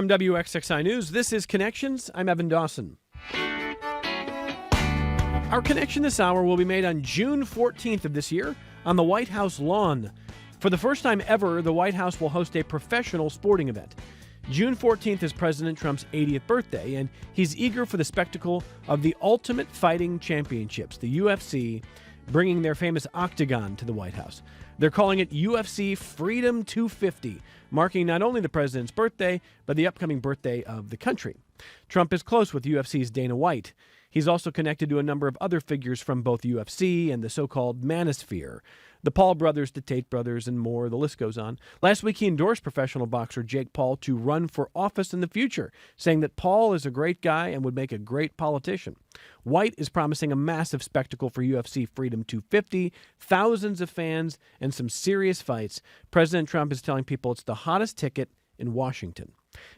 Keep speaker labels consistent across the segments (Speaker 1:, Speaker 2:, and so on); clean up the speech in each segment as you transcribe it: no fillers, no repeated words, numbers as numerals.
Speaker 1: From WXXI News, this is Connections. I'm Evan Dawson. Our connection this hour will be made on June 14th of this year on the White House lawn. For the first time ever, the White House will host a professional sporting event. June 14th is President Trump's 80th birthday, and he's eager for the spectacle of the Ultimate Fighting Championships, the UFC, bringing their famous Octagon to the White House. They're calling it UFC Freedom 250, marking not only the president's birthday, but the upcoming birthday of the country. Trump is close with UFC's Dana White. He's also connected to a number of other figures from both UFC and the so-called manosphere. The Paul brothers, the Tate brothers, and more. The list goes on. Last week, he endorsed professional boxer Jake Paul to run for office in the future, saying that Paul is a great guy and would make a great politician. White is promising a massive spectacle for UFC Freedom 250, thousands of fans, and some serious fights. President Trump is telling people it's the hottest ticket in Washington.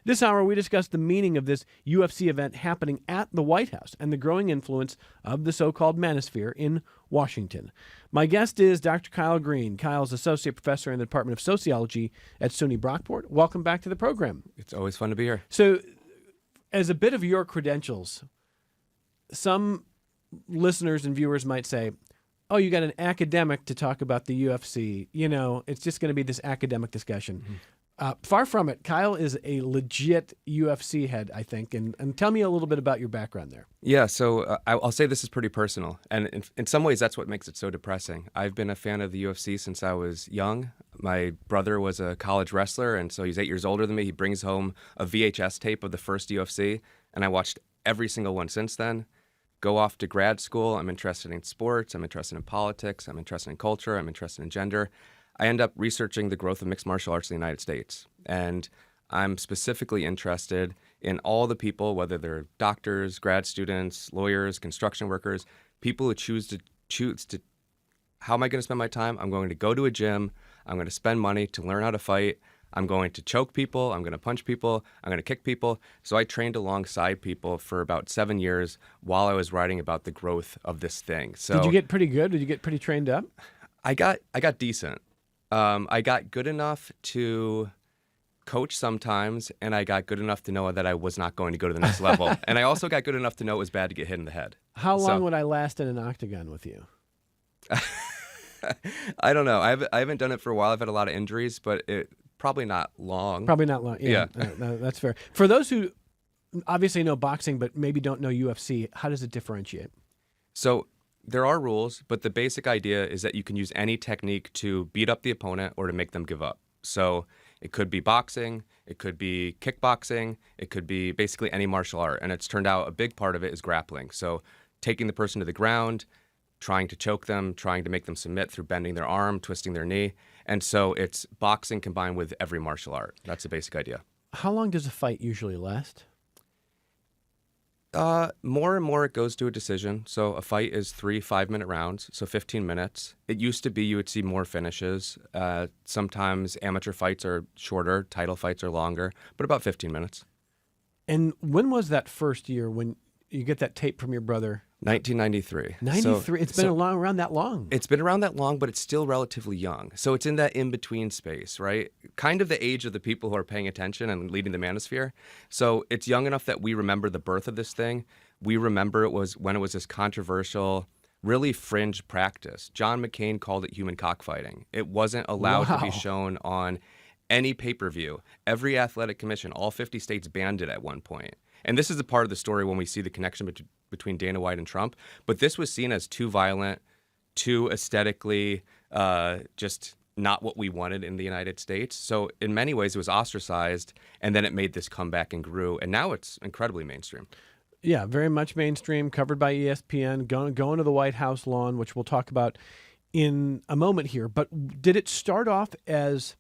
Speaker 1: This hour, we discuss the meaning of this UFC event happening at the White House and the growing influence of the so-called manosphere in Washington. My guest is Dr. Kyle Green. Kyle's associate professor in the Department of Sociology at SUNY Brockport. Welcome back to the program.
Speaker 2: It's always fun to be here.
Speaker 1: So, as a bit of your credentials, some listeners and viewers might say, oh, you got an academic to talk about the UFC. You know, it's just going to be this academic discussion. Mm-hmm. Far from it. Kyle is a legit UFC head, I think. And tell me a little bit about your background there.
Speaker 2: Yeah, so I'll say this is pretty personal. And in some ways, that's what makes it so depressing. I've been a fan of the UFC since I was young. My brother was a college wrestler, and so he's 8 years older than me. He brings home a VHS tape of the first UFC, and I watched every single one since then. Go off to grad school. I'm interested in sports. I'm interested in politics. I'm interested in culture. I'm interested in gender. I end up researching the growth of mixed martial arts in the United States. And I'm specifically interested in all the people, whether they're doctors, grad students, lawyers, construction workers, people who choose to, how am I going to spend my time? I'm going to go to a gym. I'm going to spend money to learn how to fight. I'm going to choke people. I'm going to punch people. I'm going to kick people. So I trained alongside people for about 7 years while I was writing about the growth of this thing. So
Speaker 1: did you get pretty good? Did you get pretty trained up?
Speaker 2: I got decent. I got good enough to coach sometimes, and I got good enough to know that I was not going to go to the next level. And I also got good enough to know it was bad to get hit in the head.
Speaker 1: How long would I last in an octagon with you?
Speaker 2: I don't know. I haven't done it for a while. I've had a lot of injuries, but probably not long.
Speaker 1: Probably not long. Yeah. That's fair. For those who obviously know boxing but maybe don't know UFC, how does it differentiate?
Speaker 2: So there are rules, but the basic idea is that you can use any technique to beat up the opponent or to make them give up. So it could be boxing, it could be kickboxing, it could be basically any martial art. And it's turned out a big part of it is grappling. So taking the person to the ground, trying to choke them, trying to make them submit through bending their arm, twisting their knee. And so it's boxing combined with every martial art. That's the basic idea.
Speaker 1: How long does a fight usually last?
Speaker 2: More and more it goes to a decision. So a fight is 3 5-minute rounds, so 15 minutes. It used to be you would see more finishes. Sometimes amateur fights are shorter, title fights are longer, but about 15 minutes.
Speaker 1: And when was that first year when you get that tape from your brother?
Speaker 2: 1993.
Speaker 1: 93. It's been around that long.
Speaker 2: It's been around that long, but it's still relatively young. So it's in that in-between space, right? Kind of the age of the people who are paying attention and leading the manosphere. So it's young enough that we remember the birth of this thing. We remember it was when it was this controversial, really fringe practice. John McCain called it human cockfighting. It wasn't allowed to be shown on any pay-per-view. Every athletic commission, all 50 states banned it at one point. And this is a part of the story when we see the connection between Dana White and Trump. But this was seen as too violent, too aesthetically just not what we wanted in the United States. So in many ways, it was ostracized, and then it made this comeback and grew. And now it's incredibly mainstream.
Speaker 1: Yeah, very much mainstream, covered by ESPN, going to the White House lawn, which we'll talk about in a moment here. But did it start off as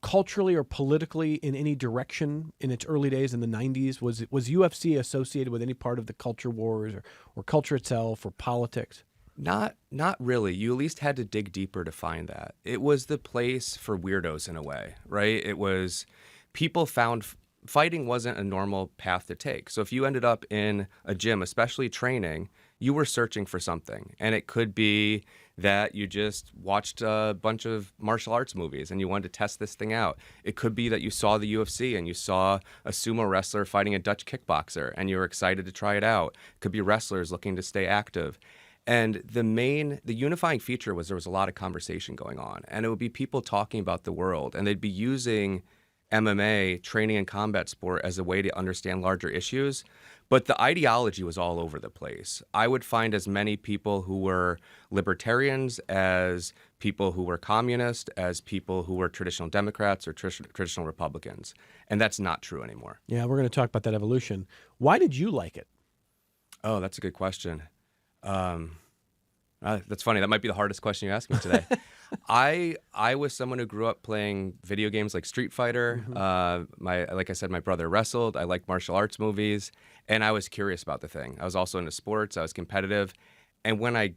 Speaker 1: culturally or politically in any direction in its early days in the 90s? Was UFC associated with any part of the culture wars or culture itself or politics?
Speaker 2: Not really. You at least had to dig deeper to find that. It was the place for weirdos in a way, right? It was people found fighting wasn't a normal path to take. So if you ended up in a gym, especially training, you were searching for something. And it could be that you just watched a bunch of martial arts movies and you wanted to test this thing out. It could be that you saw the UFC and you saw a sumo wrestler fighting a Dutch kickboxer and you were excited to try it out. It could be wrestlers looking to stay active. And the unifying feature was there was a lot of conversation going on, and it would be people talking about the world, and they'd be using MMA, training and combat sport, as a way to understand larger issues. But the ideology was all over the place. I would find as many people who were libertarians as people who were communist, as people who were traditional Democrats or traditional Republicans. And that's not true anymore.
Speaker 1: Yeah, we're going to talk about that evolution. Why did you like it?
Speaker 2: Oh, that's a good question. That's funny. That might be the hardest question you asked me today. I was someone who grew up playing video games like Street Fighter. Like I said, my brother wrestled. I liked martial arts movies, and I was curious about the thing. I was also into sports. I was competitive, and when I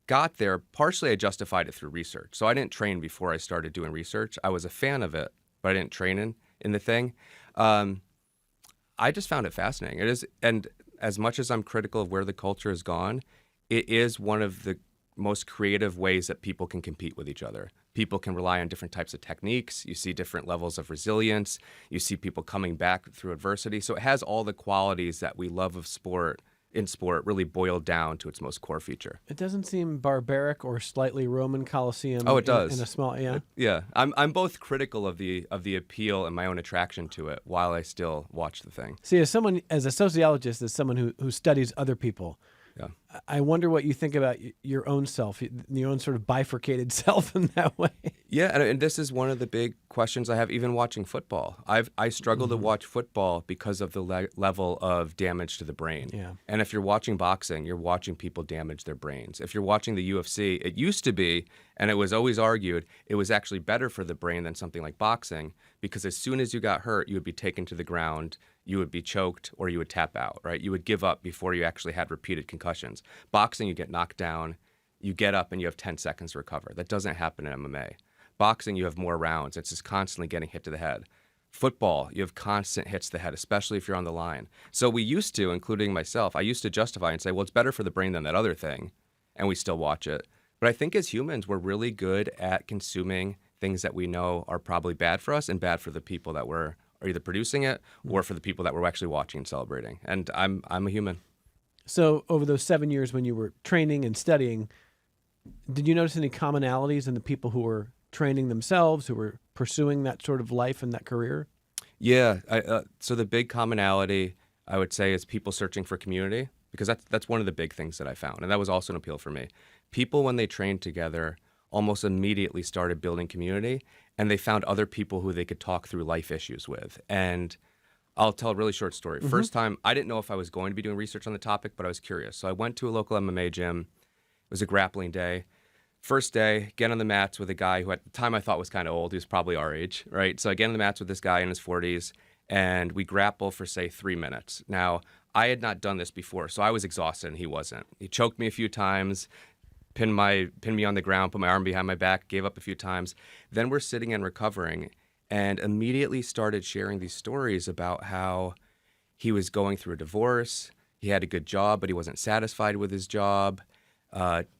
Speaker 2: got there, partially I justified it through research. So I didn't train before I started doing research. I was a fan of it, but I didn't train in the thing. I just found it fascinating. It is, and as much as I'm critical of where the culture has gone, it is one of the most creative ways that people can compete with each other. People can rely on different types of techniques. You see different levels of resilience. You see people coming back through adversity. So it has all the qualities that we love of sport, really boiled down to its most core feature.
Speaker 1: It doesn't seem barbaric or slightly Roman Colosseum.
Speaker 2: Oh, it does.
Speaker 1: In a small, yeah.
Speaker 2: Yeah, I'm both critical of the appeal and my own attraction to it while I still watch the thing.
Speaker 1: See, as a sociologist, as someone who studies other people,
Speaker 2: yeah.
Speaker 1: I wonder what you think about your own self, your own sort of bifurcated self in that way.
Speaker 2: Yeah, and this is one of the big questions I have even watching football. I struggle to watch football because of the level of damage to the brain.
Speaker 1: Yeah.
Speaker 2: And if you're watching boxing, you're watching people damage their brains. If you're watching the UFC, it used to be, and it was always argued, it was actually better for the brain than something like boxing, because as soon as you got hurt, you would be taken to the ground, you would be choked, or you would tap out, right? You would give up before you actually had repeated concussions. Boxing, you get knocked down, you get up, and you have 10 seconds to recover. That doesn't happen in MMA. Boxing, you have more rounds. It's just constantly getting hit to the head. Football, you have constant hits to the head, especially if you're on the line. So we used to, including myself, I used to justify and say, well, it's better for the brain than that other thing, and we still watch it. But I think as humans, we're really good at consuming things that we know are probably bad for us and bad for the people that are either producing it or for the people that we're actually watching and celebrating. And I'm a human.
Speaker 1: So over those 7 years when you were training and studying, did you notice any commonalities in the people who were training themselves, who were pursuing that sort of life and that career?
Speaker 2: Yeah. So the big commonality, I would say, is people searching for community, because that's one of the big things that I found. And that was also an appeal for me. People, when they trained together, almost immediately started building community, and they found other people who they could talk through life issues with. And I'll tell a really short story. First time, I didn't know if I was going to be doing research on the topic, but I was curious. So I went to a local MMA gym. It was a grappling day. First day, get on the mats with a guy who at the time I thought was kind of old. He was probably our age, right? So I get on the mats with this guy in his 40s, and we grapple for, say, 3 minutes. Now, I had not done this before, so I was exhausted, and he wasn't. He choked me a few times, pinned me on the ground, put my arm behind my back, gave up a few times. Then we're sitting and recovering, and immediately started sharing these stories about how he was going through a divorce. He had a good job, but he wasn't satisfied with his job.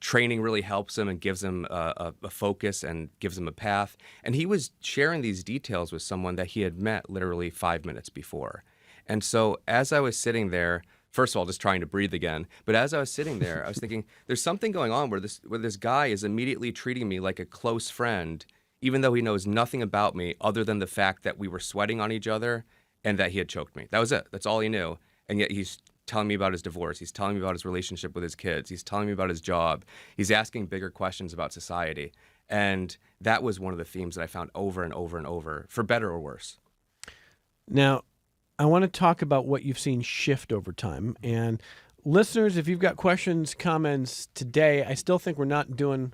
Speaker 2: Training really helps him and gives him a focus and gives him a path. And he was sharing these details with someone that he had met literally 5 minutes before. And so as I was sitting there, first of all, just trying to breathe again. But as I was sitting there, I was thinking, there's something going on where this guy is immediately treating me like a close friend, even though he knows nothing about me other than the fact that we were sweating on each other and that he had choked me. That was it. That's all he knew. And yet he's telling me about his divorce. He's telling me about his relationship with his kids. He's telling me about his job. He's asking bigger questions about society. And that was one of the themes that I found over and over and over, for better or worse.
Speaker 1: Now, I want to talk about what you've seen shift over time. And listeners, if you've got questions, comments today, I still think we're not doing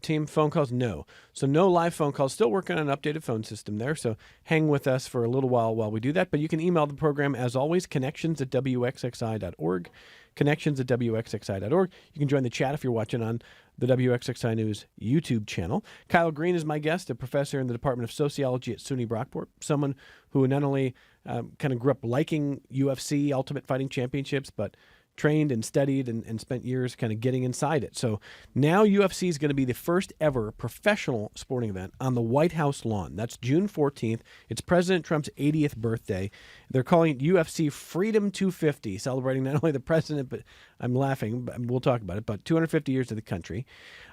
Speaker 1: team phone calls. No. So no live phone calls. Still working on an updated phone system there. So hang with us for a little while we do that. But you can email the program, as always, connections@wxxi.org. Connections@wxxi.org. You can join the chat if you're watching on the WXXI News YouTube channel. Kyle Green is my guest, a professor in the Department of Sociology at SUNY Brockport, someone who not only kind of grew up liking UFC, Ultimate Fighting Championships, but trained and studied and spent years kind of getting inside it. So now UFC is going to be the first ever professional sporting event on the White House lawn. That's June 14th. It's President Trump's 80th birthday. They're calling it UFC Freedom 250, celebrating not only the president, but I'm laughing, but we'll talk about it, but 250 years of the country.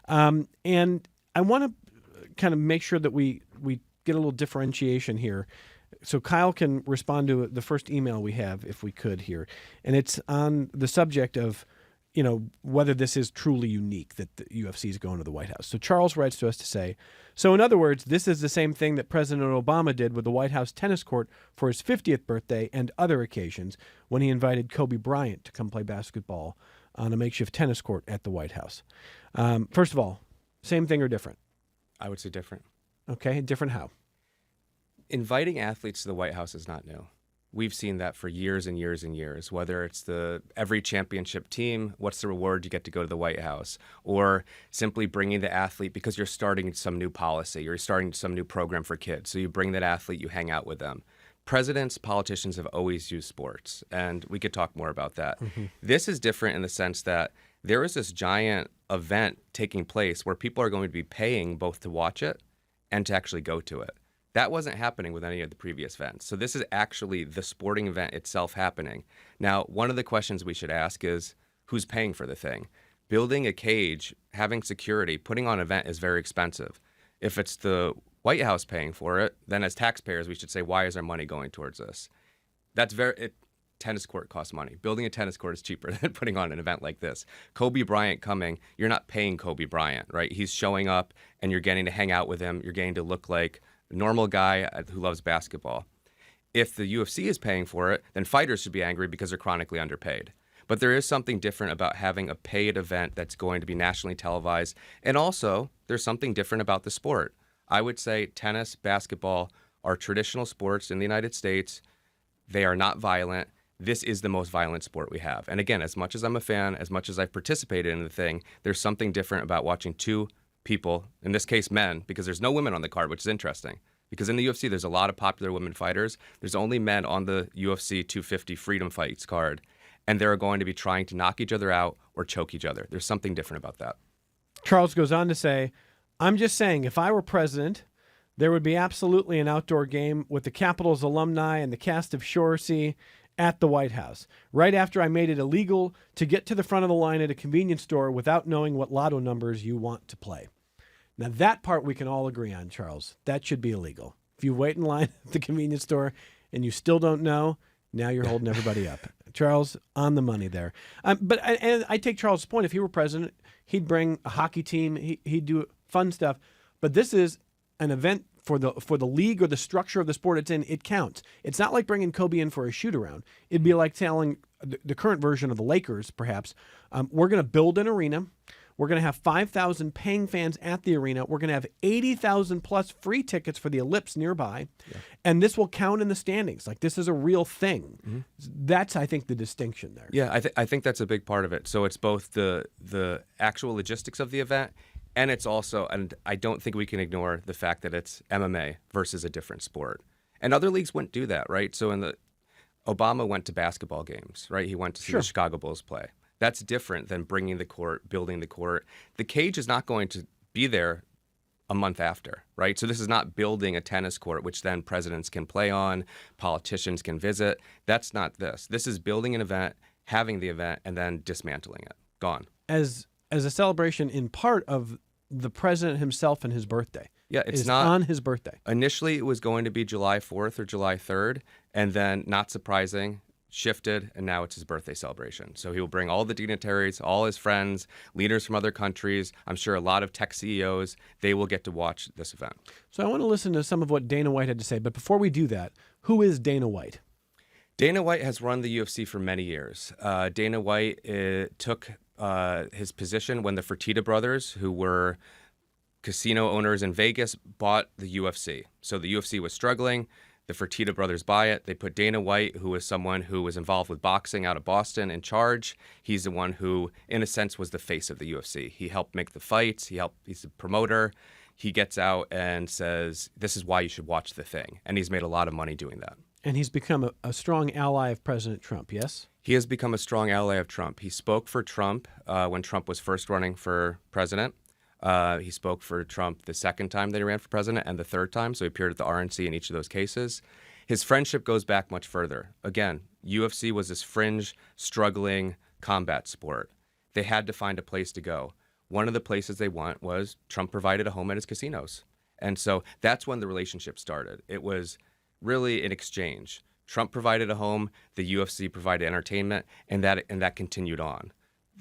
Speaker 1: And I want to kind of make sure that we get a little differentiation here. So Kyle can respond to the first email we have, if we could here. And it's on the subject of, whether this is truly unique that the UFC is going to the White House. So Charles writes to us to say, so in other words, this is the same thing that President Obama did with the White House tennis court for his 50th birthday and other occasions when he invited Kobe Bryant to come play basketball on a makeshift tennis court at the White House. First of all, same thing or different?
Speaker 2: I would say different.
Speaker 1: Okay, different how?
Speaker 2: Inviting athletes to the White House is not new. We've seen that for years and years and years, whether it's every championship team, what's the reward you get to go to the White House, or simply bringing the athlete because you're starting some new policy, you're starting some new program for kids. So you bring that athlete, you hang out with them. Presidents, politicians have always used sports, and we could talk more about that. Mm-hmm. This is different in the sense that there is this giant event taking place where people are going to be paying both to watch it and to actually go to it. That wasn't happening with any of the previous events. So this is actually the sporting event itself happening. Now, one of the questions we should ask is, who's paying for the thing? Building a cage, having security, putting on an event is very expensive. If it's the White House paying for it, then as taxpayers, we should say, why is our money going towards this? Tennis court costs money. Building a tennis court is cheaper than putting on an event like this. Kobe Bryant coming, you're not paying Kobe Bryant, right? He's showing up and you're getting to hang out with him. You're getting to look like a normal guy who loves basketball. If the UFC is paying for it, then fighters should be angry because they're chronically underpaid. But there is something different about having a paid event that's going to be nationally televised. And also, there's something different about the sport. I would say tennis, basketball are traditional sports in the United States. They are not violent. This is the most violent sport we have. And again, as much as I'm a fan, as much as I've participated in the thing, there's something different about watching two people, in this case men, because there's no women on the card, which is interesting. Because in the UFC, there's a lot of popular women fighters. There's only men on the UFC 250 Freedom Fights card. And they're going to be trying to knock each other out or choke each other. There's something different about that.
Speaker 1: Charles goes on to say, I'm just saying, if I were president, there would be absolutely an outdoor game with the Capitals alumni and the cast of Shoresy at the White House, right after I made it illegal to get to the front of the line at a convenience store without knowing what lotto numbers you want to play. Now, that part we can all agree on, Charles. That should be illegal. If you wait in line at the convenience store and you still don't know, now you're holding everybody up. Charles, on the money there. But I take Charles' point. If he were president, he'd bring a hockey team. He'd do fun stuff. But this is an event for the league or the structure of the sport it's in. It counts. It's not like bringing Kobe in for a shoot-around. It'd be like telling the current version of the Lakers, perhaps, we're going to build an arena. We're going to have 5,000 paying fans at the arena. We're going to have 80,000 plus free tickets for the Ellipse nearby. Yeah. And this will count in the standings. Like, this is a real thing. Mm-hmm. That's, I think, the distinction there.
Speaker 2: Yeah, I think that's a big part of it. So it's both the actual logistics of the event, and it's also, and I don't think we can ignore the fact that it's MMA versus a different sport. And other leagues wouldn't do that, right? So Obama went to basketball games, right? He went to see the Chicago Bulls play. That's different than bringing the court, building the court. The cage is not going to be there a month after, right? So this is not building a tennis court, which then presidents can play on, politicians can visit. That's not this. This is building an event, having the event, and then dismantling it. Gone.
Speaker 1: As a celebration in part of the president himself and his birthday.
Speaker 2: Yeah, it's not
Speaker 1: on his birthday.
Speaker 2: Initially, it was going to be July 4th or July 3rd, and then, not surprising, shifted, and now it's his birthday celebration. So he will bring all the dignitaries, all his friends, leaders from other countries. I'm sure a lot of tech CEOs, they will get to watch this event.
Speaker 1: So I want to listen to some of what Dana White had to say. But before we do that, who is Dana White?
Speaker 2: Dana White has run the UFC for many years. Dana White took his position when the Fertitta brothers, who were casino owners in Vegas, bought the UFC. So the UFC was struggling. The Fertitta brothers buy it. They put Dana White, who was someone who was involved with boxing out of Boston, in charge. He's the one who, in a sense, was the face of the UFC. He helped make the fights. He's a promoter. He gets out and says, this is why you should watch the thing. And he's made a lot of money doing that.
Speaker 1: And he's become a strong ally of President Trump, yes?
Speaker 2: He has become a strong ally of Trump. He spoke for Trump when Trump was first running for president. He spoke for Trump the second time that he ran for president and the third time, so he appeared at the RNC in each of those cases. His friendship goes back much further. Again, UFC was this fringe, struggling combat sport. They had to find a place to go. One of the places they went was Trump provided a home at his casinos. And so that's when the relationship started. It was really an exchange. Trump provided a home, the UFC provided entertainment, and that continued on.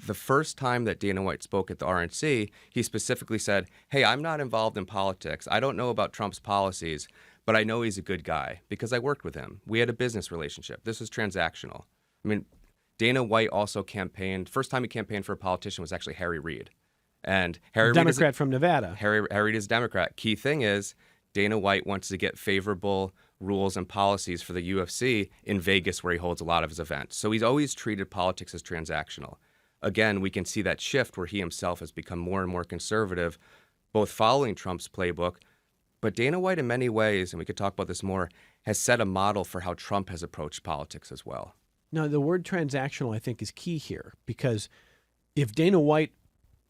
Speaker 2: The first time that Dana White spoke at the RNC, he specifically said, hey, I'm not involved in politics. I don't know about Trump's policies, but I know he's a good guy because I worked with him. We had a business relationship. This was transactional. I mean, Dana White also campaigned. First time he campaigned for a politician was actually Harry Reid. And Harry Reid
Speaker 1: Democrat from Nevada.
Speaker 2: Harry Reid is a Democrat. Key thing is Dana White wants to get favorable rules and policies for the UFC in Vegas, where he holds a lot of his events. So he's always treated politics as transactional. Again, we can see that shift where he himself has become more and more conservative, both following Trump's playbook. But Dana White, in many ways, and we could talk about this more, has set a model for how Trump has approached politics as well.
Speaker 1: Now, the word transactional, I think, is key here, because if Dana White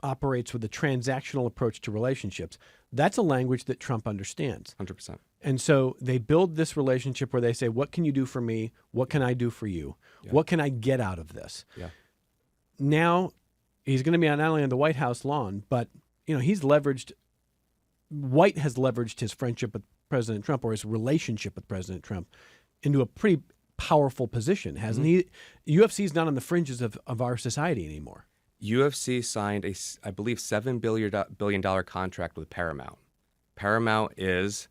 Speaker 1: operates with a transactional approach to relationships, that's a language that Trump understands.
Speaker 2: 100%.
Speaker 1: And so they build this relationship where they say, what can you do for me? What can I do for you?
Speaker 2: Yeah.
Speaker 1: What can I get out of this?
Speaker 2: Yeah.
Speaker 1: Now he's going to be not only on the White House lawn, but White has leveraged his friendship with President Trump, or his relationship with President Trump, into a pretty powerful position, hasn't he? UFC's not on the fringes of our society anymore.
Speaker 2: UFC signed I believe, $7 billion contract with Paramount. Paramount is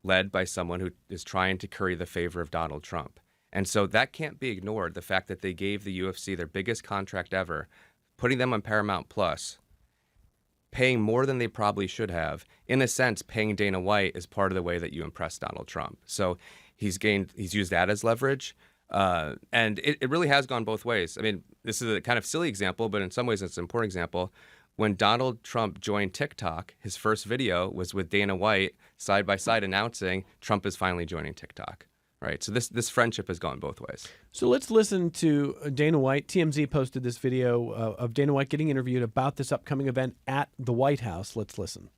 Speaker 2: led by someone who is trying to curry the favor of Donald Trump. And so that can't be ignored, the fact that they gave the UFC their biggest contract ever, putting them on Paramount Plus, paying more than they probably should have. In a sense, paying Dana White is part of the way that you impress Donald Trump. So he's used that as leverage. And it really has gone both ways. I mean, this is a kind of silly example, but in some ways it's an important example. When Donald Trump joined TikTok, his first video was with Dana White side by side announcing Trump is finally joining TikTok. Right. So this friendship has gone both ways.
Speaker 1: So let's listen to Dana White. TMZ posted this video of Dana White getting interviewed about this upcoming event at the White House. Let's listen.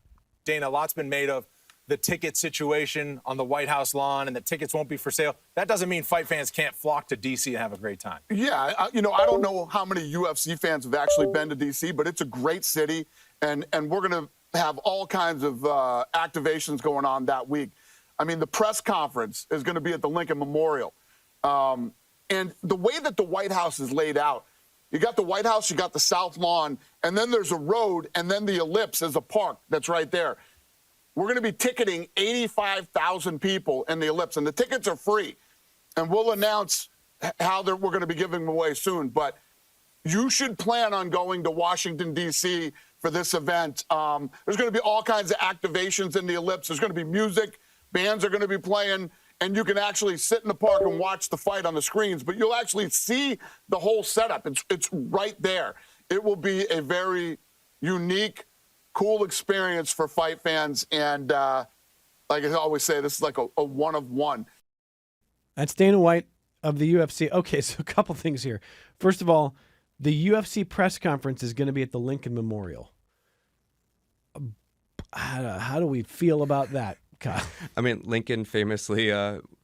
Speaker 3: Dana, a lot's been made of the ticket situation on the White House lawn, and the tickets won't be for sale. That doesn't mean fight fans can't flock to D.C. and have a great time.
Speaker 4: Yeah, I don't know how many UFC fans have actually been to D.C., but it's a great city, and we're going to have all kinds of activations going on that week. I mean, the press conference is going to be at the Lincoln Memorial. And the way that the White House is laid out, you got the White House, you got the South Lawn, and then there's a road, and then the ellipse is a park that's right there. We're going to be ticketing 85,000 people in the ellipse, and the tickets are free. And we'll announce how we're going to be giving them away soon. But you should plan on going to Washington, D.C. for this event. There's going to be all kinds of activations in the ellipse. There's going to be music. Bands are going to be playing, and you can actually sit in the park and watch the fight on the screens, but you'll actually see the whole setup. It's right there. It will be a very unique, cool experience for fight fans, and like I always say, this is like a one of one.
Speaker 1: That's Dana White of the UFC. Okay, so a couple things here. First of all, the UFC press conference is going to be at the Lincoln Memorial. How do we feel about that, Kyle?
Speaker 2: I mean, Lincoln famously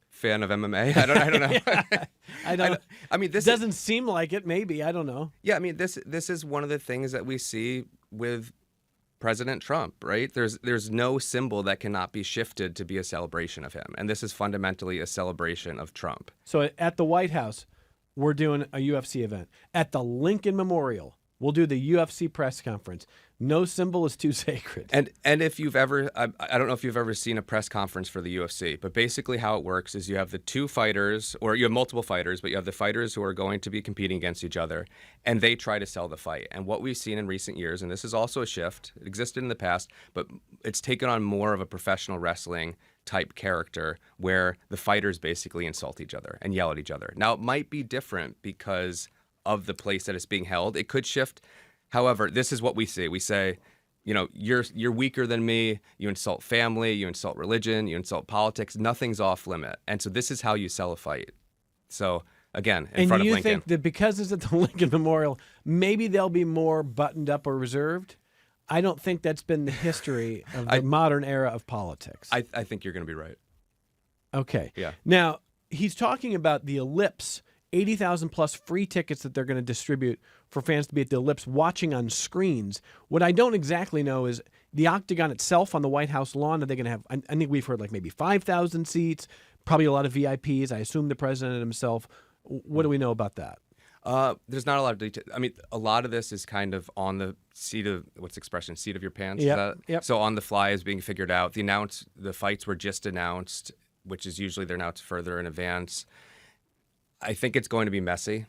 Speaker 2: fan of MMA. I don't know.
Speaker 1: Yeah, I don't.
Speaker 2: I mean, this
Speaker 1: doesn't seem like it. Maybe, I don't know.
Speaker 2: Yeah, I mean, this is one of the things that we see with President Trump, right? There's no symbol that cannot be shifted to be a celebration of him, and this is fundamentally a celebration of Trump.
Speaker 1: So at the White House, we're doing a UFC event. At the Lincoln Memorial, we'll do the UFC press conference. No symbol is too sacred.
Speaker 2: And if you've ever, I don't know if you've ever seen a press conference for the UFC, but basically how it works is you have the two fighters, or you have multiple fighters, but you have the fighters who are going to be competing against each other, and they try to sell the fight. And what we've seen in recent years, and this is also a shift, it existed in the past, but it's taken on more of a professional wrestling type character where the fighters basically insult each other and yell at each other. Now, it might be different because of the place that it's being held. It could shift. However, this is what we see. We say you're weaker than me. You insult family, you insult religion, you insult politics. Nothing's off limit. And so this is how you sell a fight. So again, in front of Lincoln.
Speaker 1: And you think that because it's at the Lincoln Memorial, maybe they'll be more buttoned up or reserved? I don't think that's been the history of the modern era of politics.
Speaker 2: I think you're going to be right.
Speaker 1: Okay.
Speaker 2: Yeah.
Speaker 1: Now, he's talking about the Ellipse, 80,000 plus free tickets that they're going to distribute for fans to be at the Ellipse watching on screens. What I don't exactly know is the Octagon itself on the White House lawn. Are they going to have, I think we've heard like maybe 5,000 seats, probably a lot of VIPs. I assume the president himself. What do we know about that?
Speaker 2: There's not a lot of detail. I mean, a lot of this is kind of on the seat of seat of your pants.
Speaker 1: Yep.
Speaker 2: So on the fly is being figured out. The fights were just announced, which is usually they're announced further in advance. I think it's going to be messy.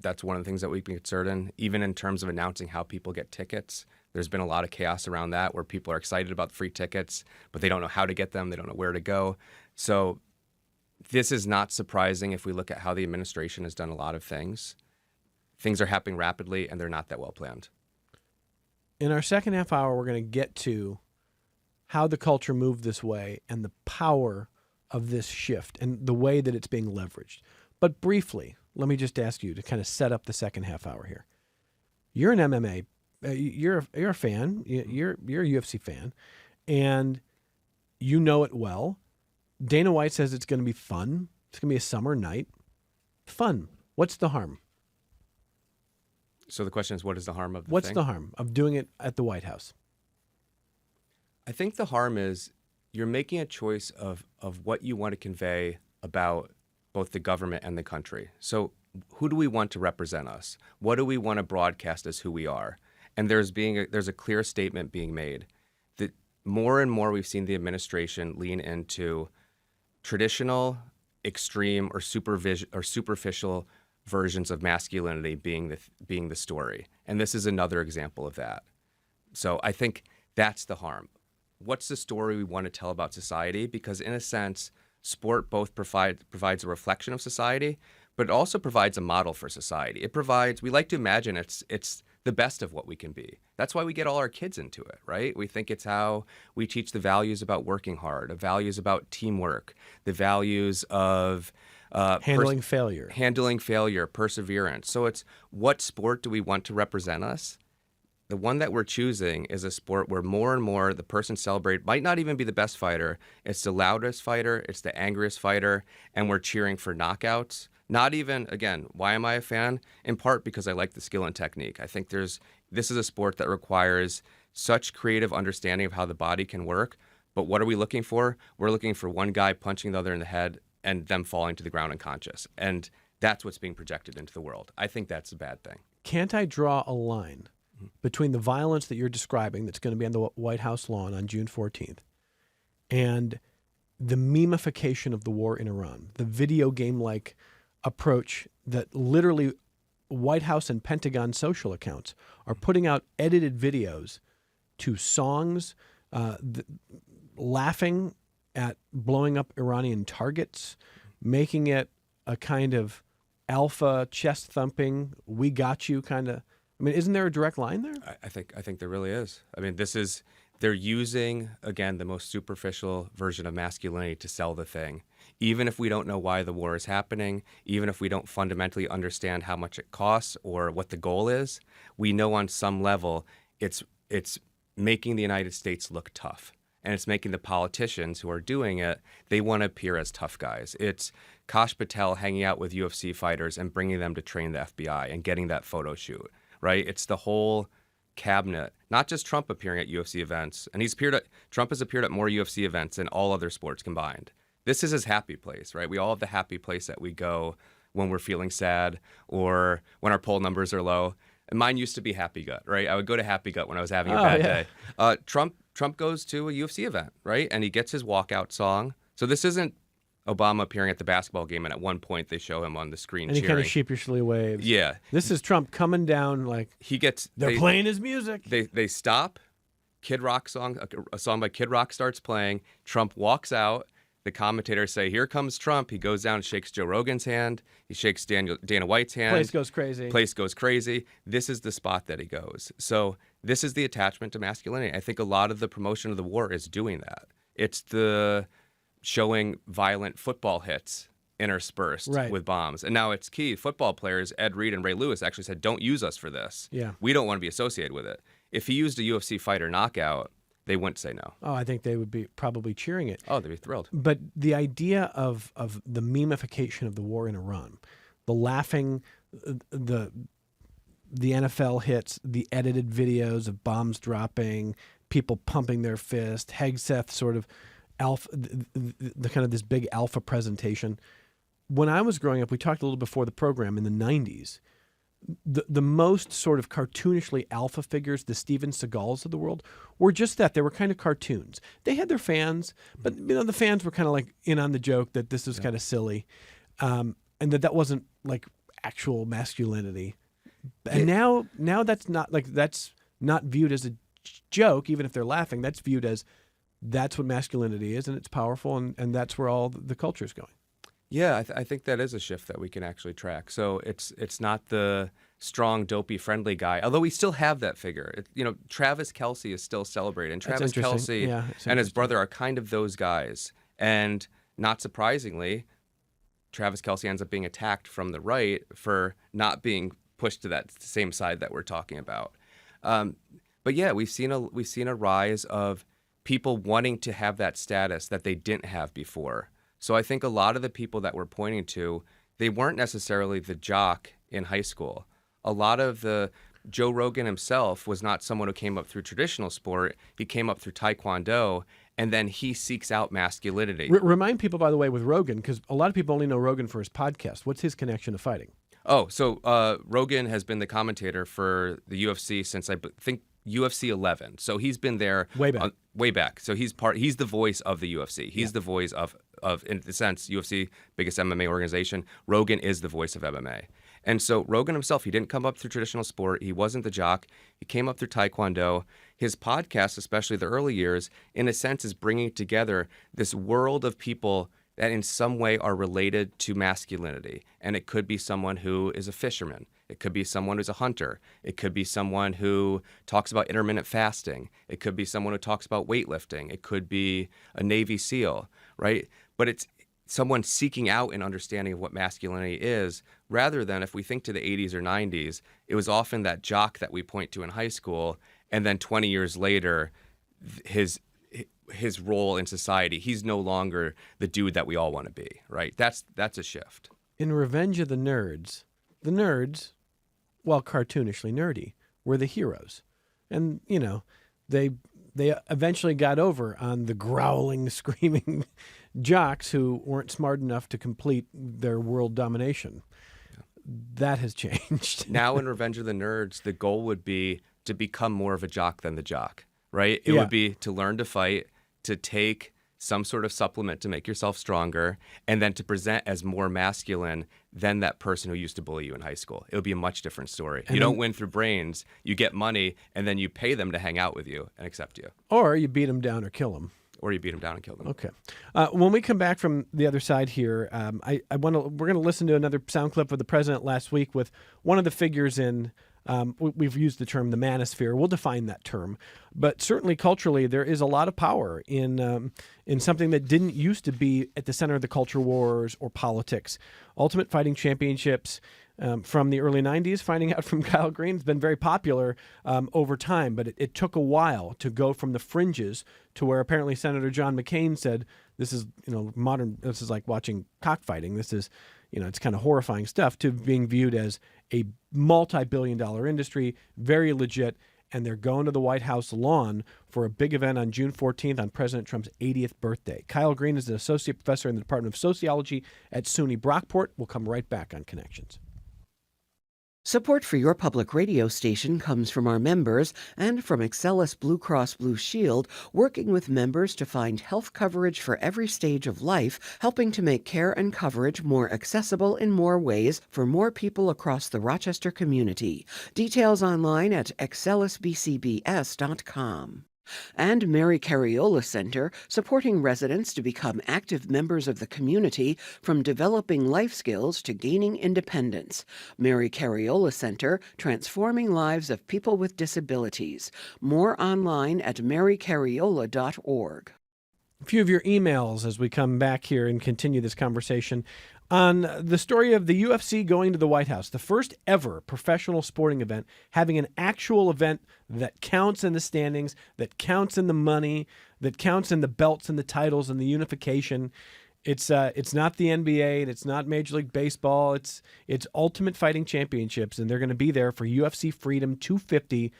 Speaker 2: That's one of the things that we've been concerned in, even in terms of announcing how people get tickets. There's been a lot of chaos around that where people are excited about the free tickets, but they don't know how to get them. They don't know where to go. So this is not surprising if we look at how the administration has done a lot of things. Things are happening rapidly, and they're not that well planned.
Speaker 1: In our second half hour, we're going to get to how the culture moved this way and the power of this shift and the way that it's being leveraged. But briefly, let me just ask you to kind of set up the second half hour here. You're an MMA, you're a fan, you're a UFC fan, and you know it well. Dana White says it's going to be fun. It's going to be a summer night. Fun. What's the harm?
Speaker 2: So the question is, what is the harm of the
Speaker 1: What's
Speaker 2: thing?
Speaker 1: the harm of doing it at the White House?
Speaker 2: I think the harm is you're making a choice of what you want to convey about both the government and the country. So who do we want to represent us? What do we want to broadcast as who we are? And there's a clear statement being made that more and more we've seen the administration lean into traditional, extreme, or superficial versions of masculinity being the story. And this is another example of that. So I think that's the harm. What's the story we want to tell about society? Because in a sense, sport both provides a reflection of society, but it also provides a model for society. We like to imagine it's the best of what we can be. That's why we get all our kids into it, right? We think it's how we teach the values about working hard, the values about teamwork, the values of
Speaker 1: Handling failure,
Speaker 2: perseverance. So it's what sport do we want to represent us? The one that we're choosing is a sport where more and more the person celebrated might not even be the best fighter. It's the loudest fighter. It's the angriest fighter. And we're cheering for knockouts. Not even, again, why am I a fan? In part because I like the skill and technique. I think this is a sport that requires such creative understanding of how the body can work. But what are we looking for? We're looking for one guy punching the other in the head and them falling to the ground unconscious. And that's what's being projected into the world. I think that's a bad thing.
Speaker 1: Can't I draw a line between the violence that you're describing that's going to be on the White House lawn on June 14th and the memification of the war in Iran, the video game-like approach that literally White House and Pentagon social accounts are putting out edited videos to songs, laughing at blowing up Iranian targets, making it a kind of alpha chest thumping, we got you kind of. I mean, isn't there a direct line there?
Speaker 2: I think there really is. I mean, they're using, again, the most superficial version of masculinity to sell the thing. Even if we don't know why the war is happening, even if we don't fundamentally understand how much it costs or what the goal is, we know on some level it's making the United States look tough. And it's making the politicians who are doing it, they want to appear as tough guys. It's Kash Patel hanging out with UFC fighters and bringing them to train the FBI and getting that photo shoot, right? It's the whole cabinet, not just Trump appearing at UFC events. And Trump has appeared at more UFC events than all other sports combined. This is his happy place, right? We all have the happy place that we go when we're feeling sad or when our poll numbers are low. And mine used to be Happy Gut, right? I would go to Happy Gut when I was having a bad day. Trump goes to a UFC event, right? And he gets his walkout song. So this isn't Obama appearing at the basketball game, and at one point they show him on the screen
Speaker 1: and
Speaker 2: cheering.
Speaker 1: he kind of sheepishly waves.
Speaker 2: Yeah.
Speaker 1: This is Trump coming down like they're playing his music.
Speaker 2: They stop. Kid Rock song, a song by Kid Rock starts playing. Trump walks out. The commentators say, "Here comes Trump." He goes down, shakes Joe Rogan's hand. He shakes Dana White's hand.
Speaker 1: Place goes crazy.
Speaker 2: Place goes crazy. This is the spot that he goes. So this is the attachment to masculinity. I think a lot of the promotion of the war is doing that. It's the showing violent football hits interspersed with bombs. And now it's key. Football players, Ed Reed and Ray Lewis, actually said, don't use us for this.
Speaker 1: Yeah.
Speaker 2: We don't want to be associated with it. If he used a UFC fighter knockout, they wouldn't say no.
Speaker 1: Oh, I think they would be probably cheering it.
Speaker 2: Oh, they'd be thrilled.
Speaker 1: But the idea of the memification of the war in Iran, the laughing, the NFL hits, the edited videos of bombs dropping, people pumping their fist, Hegseth sort of alpha, the kind of this big alpha presentation. When I was growing up, we talked a little before the program in the 90s, the most sort of cartoonishly alpha figures, the Steven Seagals of the world, were just that. They were kind of cartoons. They had their fans, but the fans were kind of like in on the joke that this was kind of silly, and that wasn't like actual masculinity. And now that's not viewed as a joke, even if they're laughing. That's viewed as that's what masculinity is, and it's powerful, and that's where all the culture is going.
Speaker 2: Yeah, I think that is a shift that we can actually track. So it's not the strong, dopey, friendly guy, although we still have that figure. Travis Kelce is still celebrated, and Travis Kelce and his brother are kind of those guys. And not surprisingly, Travis Kelce ends up being attacked from the right for not being pushed to that same side that we're talking about. But yeah, we've seen a rise of people wanting to have that status that they didn't have before. So I think a lot of the people that we're pointing to, they weren't necessarily the jock in high school. A lot of Joe Rogan himself was not someone who came up through traditional sport. He came up through Taekwondo, and then he seeks out masculinity.
Speaker 1: Remind people, by the way, with Rogan, because a lot of people only know Rogan for his podcast. What's his connection to fighting?
Speaker 2: Oh, so Rogan has been the commentator for the UFC since I think UFC 11. So he's been there way back. So he's the voice of the UFC. He's the voice of, in a sense, UFC, biggest MMA organization. Rogan is the voice of MMA. And so Rogan himself, he didn't come up through traditional sport. He wasn't the jock. He came up through Taekwondo. His podcast, especially the early years, in a sense is bringing together this world of people that in some way are related to masculinity. And it could be someone who is a fisherman. It could be someone who's a hunter. It could be someone who talks about intermittent fasting. It could be someone who talks about weightlifting. It could be a Navy SEAL, right? But it's someone seeking out an understanding of what masculinity is, rather than, if we think to the 80s or 90s, it was often that jock that we point to in high school, and then 20 years later, his role in society, he's no longer the dude that we all want to be, right? That's a shift.
Speaker 1: In Revenge of the Nerds, while cartoonishly nerdy, were the heroes. And, they eventually got over on the growling, screaming jocks who weren't smart enough to complete their world domination. Yeah. That has changed.
Speaker 2: Now in Revenge of the Nerds, the goal would be to become more of a jock than the jock, right? It would be to learn to fight, to take some sort of supplement to make yourself stronger, and then to present as more masculine than that person who used to bully you in high school. It would be a much different story. You don't win through brains, you get money, and then you pay them to hang out with you and accept you.
Speaker 1: Or you beat them down or kill them.
Speaker 2: Or you beat them down and kill them.
Speaker 1: Okay. When we come back from the other side here, we're going to listen to another sound clip of the president last week with one of the figures in, we've used the term the manosphere. We'll define that term. But certainly culturally, there is a lot of power in something that didn't used to be at the center of the culture wars or politics. Ultimate Fighting Championships from the early 90s, finding out from Kyle Green, has been very popular over time, but it took a while to go from the fringes to where apparently Senator John McCain said, this is, this is like watching cockfighting. This is, it's kind of horrifying stuff, to being viewed as a multi-billion-dollar industry, very legit, and they're going to the White House lawn for a big event on June 14th on President Trump's 80th birthday. Kyle Green is an associate professor in the Department of Sociology at SUNY Brockport. We'll come right back on Connections.
Speaker 5: Support for your public radio station comes from our members and from Excellus Blue Cross Blue Shield, working with members to find health coverage for every stage of life, helping to make care and coverage more accessible in more ways for more people across the Rochester community. Details online at excellusbcbs.com. And Mary Cariola Center, supporting residents to become active members of the community from developing life skills to gaining independence. Mary Cariola Center, transforming lives of people with disabilities. More online at marycariola.org.
Speaker 1: A few of your emails as we come back here and continue this conversation on the story of the UFC going to the White House, the first ever professional sporting event, having an actual event that counts in the standings, that counts in the money, that counts in the belts and the titles and the unification. It's not the NBA and it's not Major League Baseball. It's Ultimate Fighting Championships, and they're going to be there for UFC Freedom 250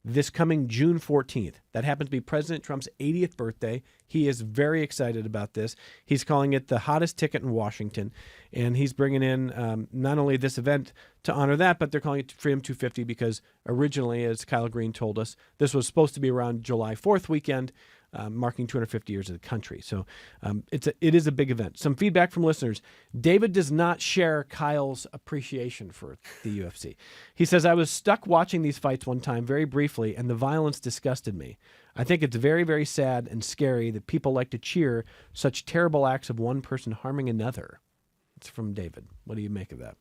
Speaker 1: this coming June 14th. That happens to be President Trump's 80th birthday. He is very excited about this. He's calling it the hottest ticket in Washington, and he's bringing in not only this event to honor that, but they're calling it Freedom 250 because originally, as Kyle Green told us, this was supposed to be around July 4th weekend, marking 250 years of the country. So it is a big event. Some feedback from listeners. David does not share Kyle's appreciation for the UFC. He says, I was stuck watching these fights one time very briefly, and the violence disgusted me. I think it's very, very sad and scary that people like to cheer such terrible acts of one person harming another. It's from David. What do you make of that?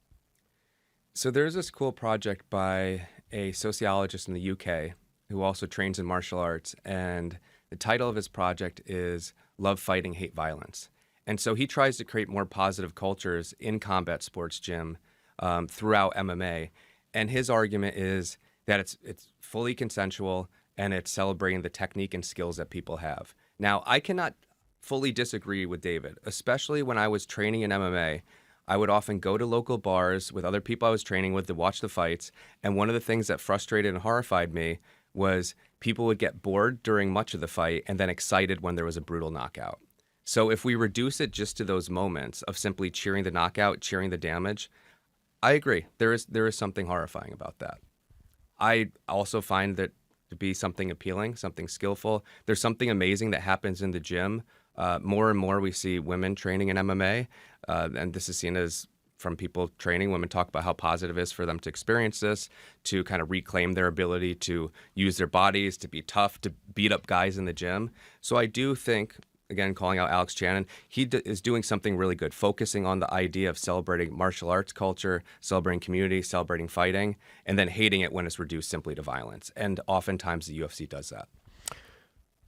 Speaker 2: So there's this cool project by a sociologist in the UK who also trains in martial arts, and the title of his project is Love Fighting, Hate Violence. And so he tries to create more positive cultures in combat sports gym throughout MMA. And his argument is that it's fully consensual and it's celebrating the technique and skills that people have. Now, I cannot fully disagree with David, especially when I was training in MMA. I would often go to local bars with other people I was training with to watch the fights. And one of the things that frustrated and horrified me was people would get bored during much of the fight and then excited when there was a brutal knockout. So if we reduce it just to those moments of simply cheering the knockout, cheering the damage, I agree. There is something horrifying about that. I also find that to be something appealing, something skillful. There's something amazing that happens in the gym. More and more we see women training in MMA, and this is seen as, from people training, women talk about how positive it is for them to experience this, to kind of reclaim their ability to use their bodies, to be tough, to beat up guys in the gym. So I do think, again, calling out Alex Channon, he is doing something really good, focusing on the idea of celebrating martial arts culture, celebrating community, celebrating fighting, and then hating it when it's reduced simply to violence. And oftentimes the UFC does that.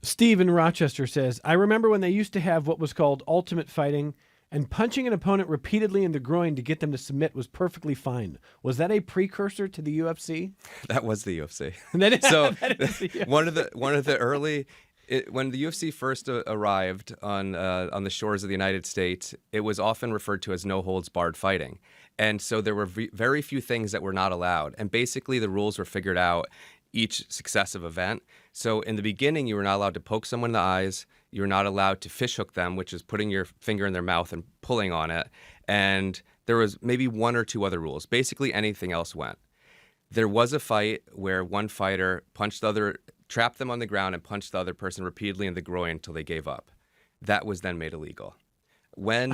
Speaker 1: Steve in Rochester says, I remember when they used to have what was called Ultimate Fighting, and punching an opponent repeatedly in the groin to get them to submit was perfectly fine. Was that a precursor to the UFC?
Speaker 2: That was the UFC.
Speaker 1: So
Speaker 2: the UFC. one of the early, when the UFC first arrived on the shores of the United States, it was often referred to as no holds barred fighting, and so there were very few things that were not allowed, and basically the rules were figured out each successive event. So in the beginning, you were not allowed to poke someone in the eyes. You were not allowed to fishhook them, which is putting your finger in their mouth and pulling on it. And there was maybe one or two other rules. Basically, anything else went. There was a fight where one fighter punched the other, trapped them on the ground and punched the other person repeatedly in the groin until they gave up. That was then made illegal. When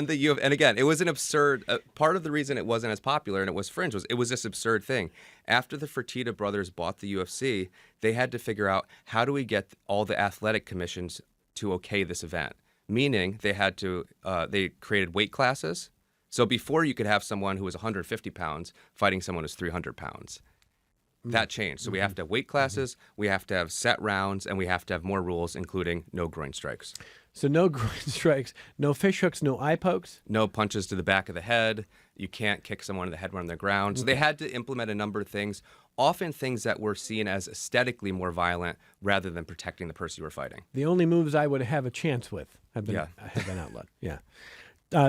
Speaker 2: the UFC, and again, it was an absurd, part of the reason it wasn't as popular and it was fringe was it was this absurd thing. After the Fertitta brothers bought the UFC, they had to figure out, how do we get all the athletic commissions to okay this event? Meaning they had to, they created weight classes. So before you could have someone who was 150 pounds fighting someone who's 300 pounds. That changed. So we have to have weight classes, we have to have set rounds, and we have to have more rules, including no groin strikes.
Speaker 1: So no groin strikes, no fish hooks, no eye pokes?
Speaker 2: No punches to the back of the head. You can't kick someone in the head when on the ground. So they had to implement a number of things, often things that were seen as aesthetically more violent rather than protecting the person you were fighting.
Speaker 1: The only moves I would have a chance with have been outlawed. Yeah.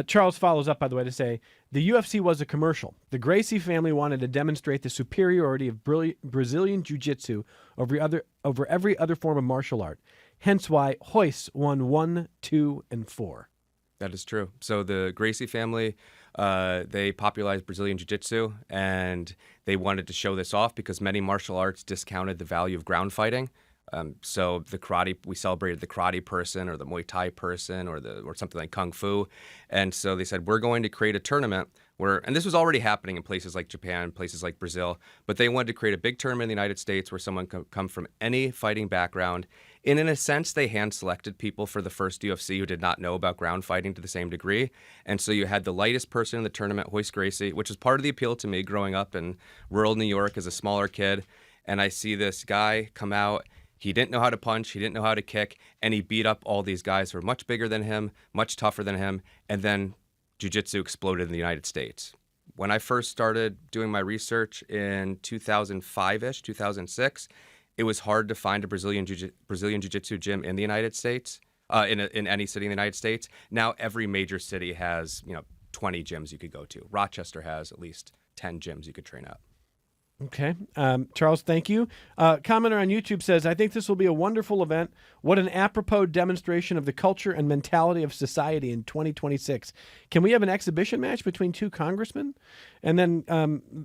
Speaker 1: Charles follows up, by the way, to say, the UFC was a commercial. The Gracie family wanted to demonstrate the superiority of Brazilian Jiu-Jitsu over every other form of martial art. Hence why Royce won 1, 2, and 4.
Speaker 2: That is true. So the Gracie family, they popularized Brazilian Jiu-Jitsu, and they wanted to show this off because many martial arts discounted the value of ground fighting. So the karate, we celebrated the karate person or the Muay Thai person or something like Kung Fu. And so they said, we're going to create a tournament and this was already happening in places like Japan, places like Brazil, but they wanted to create a big tournament in the United States where someone could come from any fighting background. And in a sense, they hand-selected people for the first UFC who did not know about ground fighting to the same degree. And so you had the lightest person in the tournament, Hoist Gracie, which was part of the appeal to me growing up in rural New York as a smaller kid. And I see this guy come out. He didn't know how to punch, he didn't know how to kick, and he beat up all these guys who were much bigger than him, much tougher than him, and then jiu-jitsu exploded in the United States. When I first started doing my research in 2005-ish, 2006, it was hard to find a Brazilian jiu-jitsu gym in the United States, in any city in the United States. Now every major city has 20 gyms you could go to. Rochester has at least 10 gyms you could train at.
Speaker 1: Okay. Charles, thank you. Commenter on YouTube says, I think this will be a wonderful event. What an apropos demonstration of the culture and mentality of society in 2026. Can we have an exhibition match between two congressmen? And then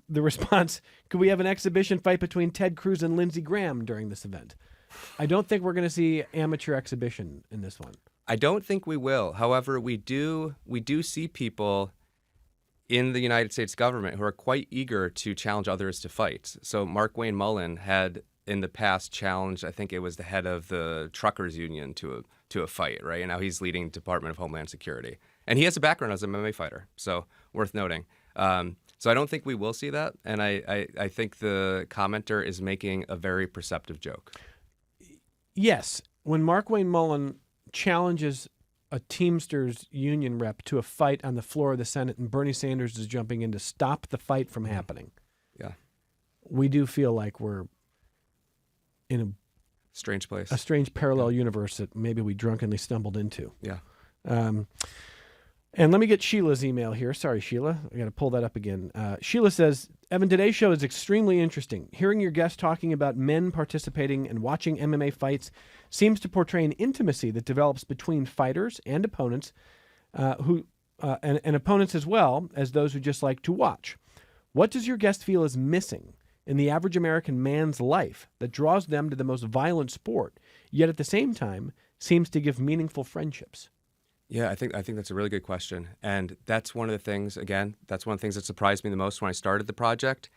Speaker 1: the response, could we have an exhibition fight between Ted Cruz and Lindsey Graham during this event? I don't think we're going to see amateur exhibition in this one.
Speaker 2: I don't think we will. However, we do see people in the United States government who are quite eager to challenge others to fights. So Mark Wayne Mullen had in the past challenged, I think it was the head of the truckers union to a fight, right? And now he's leading Department of Homeland Security. And he has a background as an MMA fighter, so worth noting. So I don't think we will see that, and I think the commenter is making a very perceptive joke.
Speaker 1: Yes, when Mark Wayne Mullen challenges a Teamsters union rep to a fight on the floor of the Senate, and Bernie Sanders is jumping in to stop the fight from happening.
Speaker 2: Yeah.
Speaker 1: We do feel like we're in a
Speaker 2: strange place,
Speaker 1: a strange parallel universe that maybe we drunkenly stumbled into.
Speaker 2: Yeah.
Speaker 1: And let me get Sheila's email here. Sorry, Sheila. I got to pull that up again. Sheila says, Evan, today's show is extremely interesting. Hearing your guest talking about men participating and watching MMA fights seems to portray an intimacy that develops between fighters and opponents, and opponents as well as those who just like to watch. What does your guest feel is missing in the average American man's life that draws them to the most violent sport, yet at the same time seems to give meaningful friendships?
Speaker 2: Yeah, I think that's a really good question. And that's one of the things, that's one of the things that surprised me the most when I started the project.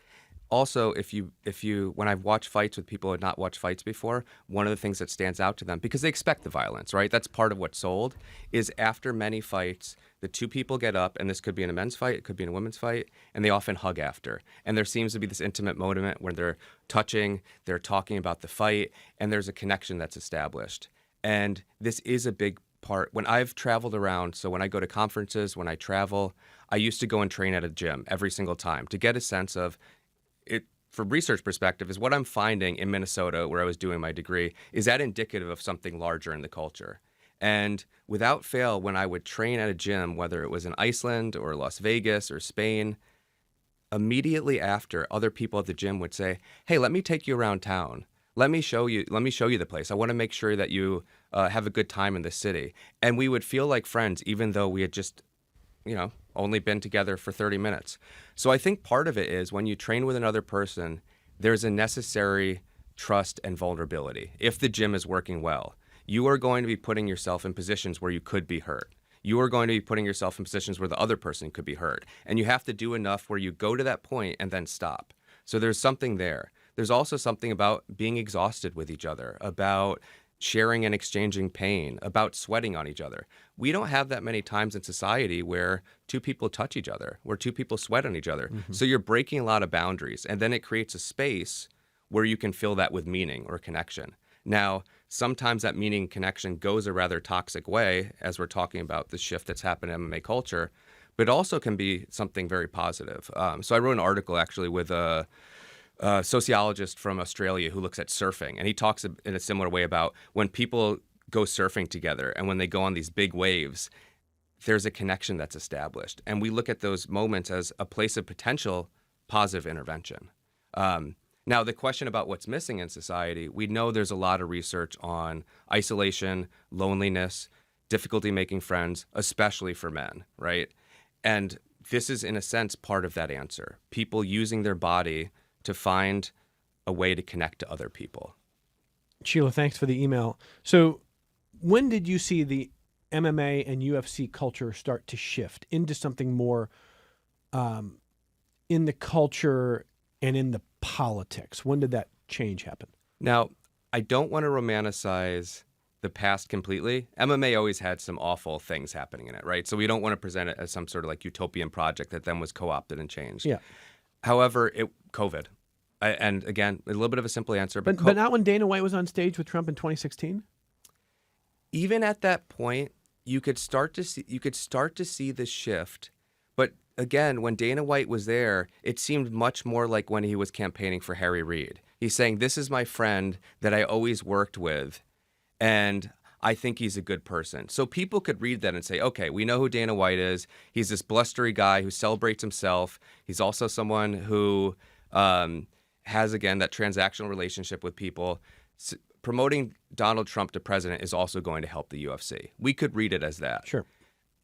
Speaker 2: Also, when I've watched fights with people who had not watched fights before, one of the things that stands out to them, because they expect the violence, right? That's part of what's sold, is after many fights, the two people get up, and this could be in a men's fight, it could be in a women's fight, and they often hug after. And there seems to be this intimate moment where they're touching, they're talking about the fight, and there's a connection that's established. And this is a big part. When I've traveled around, so when I go to conferences, when I travel, I used to go and train at a gym every single time to get a sense of it. From research perspective, is what I'm finding in Minnesota, where I was doing my degree, is that indicative of something larger in the culture? And without fail, when I would train at a gym, whether it was in Iceland or Las Vegas or Spain, immediately after, other people at the gym would say, hey, let me take you around town. Let me show you the place. I want to make sure that you have a good time in the city. And we would feel like friends, even though we had just, only been together for 30 minutes. So I think part of it is when you train with another person, there's a necessary trust and vulnerability. If the gym is working well, you are going to be putting yourself in positions where you could be hurt. You are going to be putting yourself in positions where the other person could be hurt. And you have to do enough where you go to that point and then stop. So there's something there. There's also something about being exhausted with each other, about sharing and exchanging pain, about sweating on each other. We don't have that many times in society where two people touch each other, where two people sweat on each other. Mm-hmm. So you're breaking a lot of boundaries, and then it creates a space where you can fill that with meaning or connection. Now, sometimes that meaning connection goes a rather toxic way, as we're talking about the shift that's happened in MMA culture, but it also can be something very positive. So I wrote an article actually with a sociologist from Australia who looks at surfing, and he talks in a similar way about when people go surfing together and when they go on these big waves, there's a connection that's established. And we look at those moments as a place of potential positive intervention. Now, the question about what's missing in society, we know there's a lot of research on isolation, loneliness, difficulty making friends, especially for men, right? And this is, in a sense, part of that answer. People using their body to find a way to connect to other people.
Speaker 1: Sheila, thanks for the email. So when did you see the MMA and UFC culture start to shift into something more in the culture and in the politics? When did that change happen?
Speaker 2: Now, I don't want to romanticize the past completely. MMA always had some awful things happening in it, right? So we don't want to present it as some sort of like utopian project that then was co-opted and changed.
Speaker 1: Yeah.
Speaker 2: However, COVID. And again, a little bit of a simple answer.
Speaker 1: But not when Dana White was on stage with Trump in 2016?
Speaker 2: Even at that point, you could start to see the shift. But again, when Dana White was there, it seemed much more like when he was campaigning for Harry Reid. He's saying, this is my friend that I always worked with, and I think he's a good person. So people could read that and say, okay, we know who Dana White is. He's this blustery guy who celebrates himself. He's also someone who has, again, that transactional relationship with people. Promoting Donald Trump to president is also going to help the UFC. We could read it as that.
Speaker 1: Sure.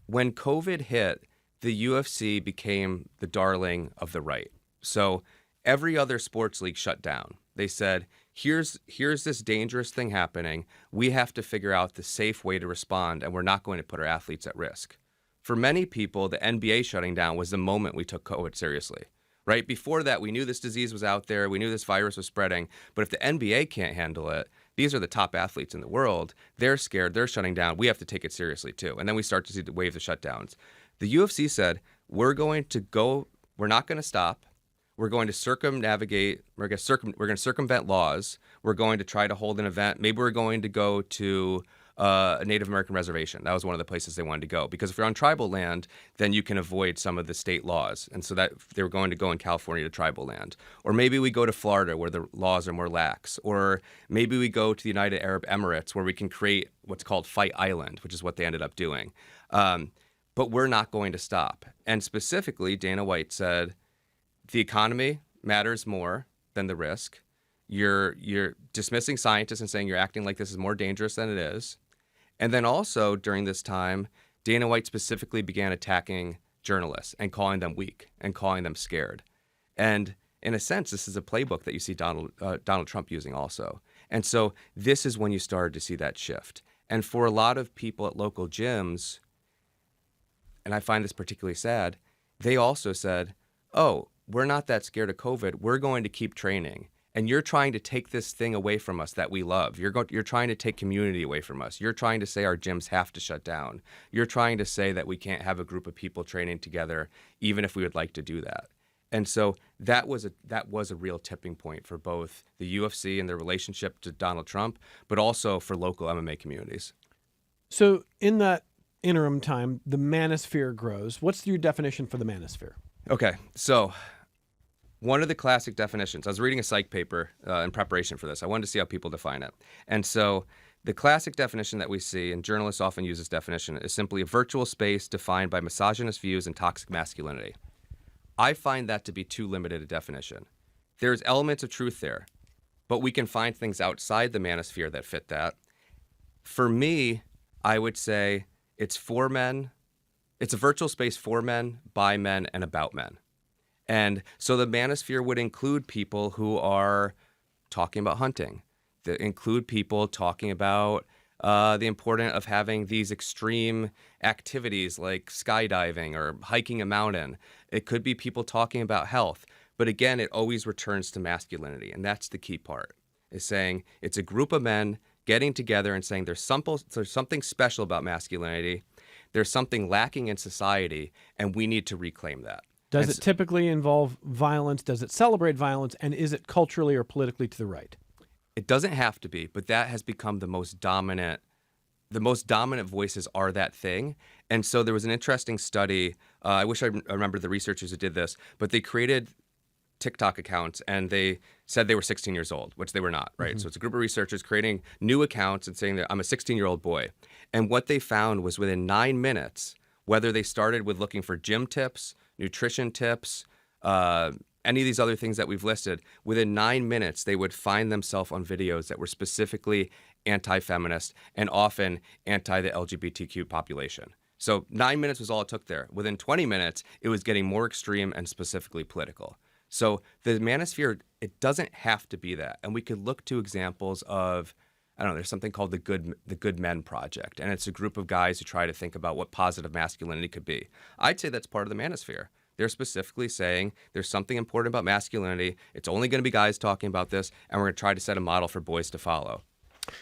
Speaker 2: When COVID hit, the UFC became the darling of the right. So every other sports league shut down. They said, here's this dangerous thing happening. We have to figure out the safe way to respond, and we're not going to put our athletes at risk. For many people, the NBA shutting down was the moment we took COVID seriously. Right? Before that, we knew this disease was out there. We knew this virus was spreading. But if the NBA can't handle it, these are the top athletes in the world. They're scared. They're shutting down. We have to take it seriously, too. And then we start to see the wave of shutdowns. The UFC said, we're not going to stop. We're going to circumnavigate. We're going to circumvent laws. We're going to try to hold an event. Maybe we're going to go to a Native American reservation. That was one of the places they wanted to go. Because if you're on tribal land, then you can avoid some of the state laws. And so that they were going to go in California to tribal land. Or maybe we go to Florida where the laws are more lax. Or maybe we go to the United Arab Emirates where we can create what's called Fight Island, which is what they ended up doing. But we're not going to stop. And specifically, Dana White said, the economy matters more than the risk. You're dismissing scientists and saying you're acting like this is more dangerous than it is. And then also during this time, Dana White specifically began attacking journalists and calling them weak and calling them scared. And in a sense, this is a playbook that you see Donald Trump using also. And so this is when you started to see that shift. And for a lot of people at local gyms, and I find this particularly sad, they also said, oh, we're not that scared of COVID. We're going to keep training. And you're trying to take this thing away from us that we love. You're trying to take community away from us. You're trying to say our gyms have to shut down. You're trying to say that we can't have a group of people training together, even if we would like to do that. And so that was a real tipping point for both the UFC and their relationship to Donald Trump, but also for local MMA communities.
Speaker 1: So in that interim time, the manosphere grows. What's your definition for the manosphere?
Speaker 2: Okay, so one of the classic definitions, I was reading a psych paper in preparation for this. I wanted to see how people define it. And so the classic definition that we see, and journalists often use this definition, is simply a virtual space defined by misogynist views and toxic masculinity. I find that to be too limited a definition. There's elements of truth there, but we can find things outside the manosphere that fit that. For me, I would say it's for men. It's a virtual space for men, by men, and about men. And so the manosphere would include people who are talking about hunting, that include people talking about the importance of having these extreme activities like skydiving or hiking a mountain. It could be people talking about health. But again, it always returns to masculinity. And that's the key part, is saying it's a group of men getting together and saying there's something special about masculinity. There's something lacking in society, and we need to reclaim that.
Speaker 1: Does it typically involve violence? Does it celebrate violence? And is it culturally or politically to the right?
Speaker 2: It doesn't have to be, but that has become the most dominant voices are that thing. And so there was an interesting study. I wish I remembered the researchers who did this, but they created TikTok accounts and they said they were 16 years old, which they were not, right? Mm-hmm. So it's a group of researchers creating new accounts and saying that I'm a 16-year-old boy. And what they found was within 9 minutes, whether they started with looking for gym tips, nutrition tips, any of these other things that we've listed, within 9 minutes, they would find themselves on videos that were specifically anti-feminist and often anti the LGBTQ population. So 9 minutes was all it took there. Within 20 minutes, it was getting more extreme and specifically political. So the manosphere, it doesn't have to be that. And we could look to examples of I don't know, there's something called the Good Men Project, and it's a group of guys who try to think about what positive masculinity could be. I'd say that's part of the manosphere. They're specifically saying there's something important about masculinity. It's only going to be guys talking about this, and we're going to try to set a model for boys to follow.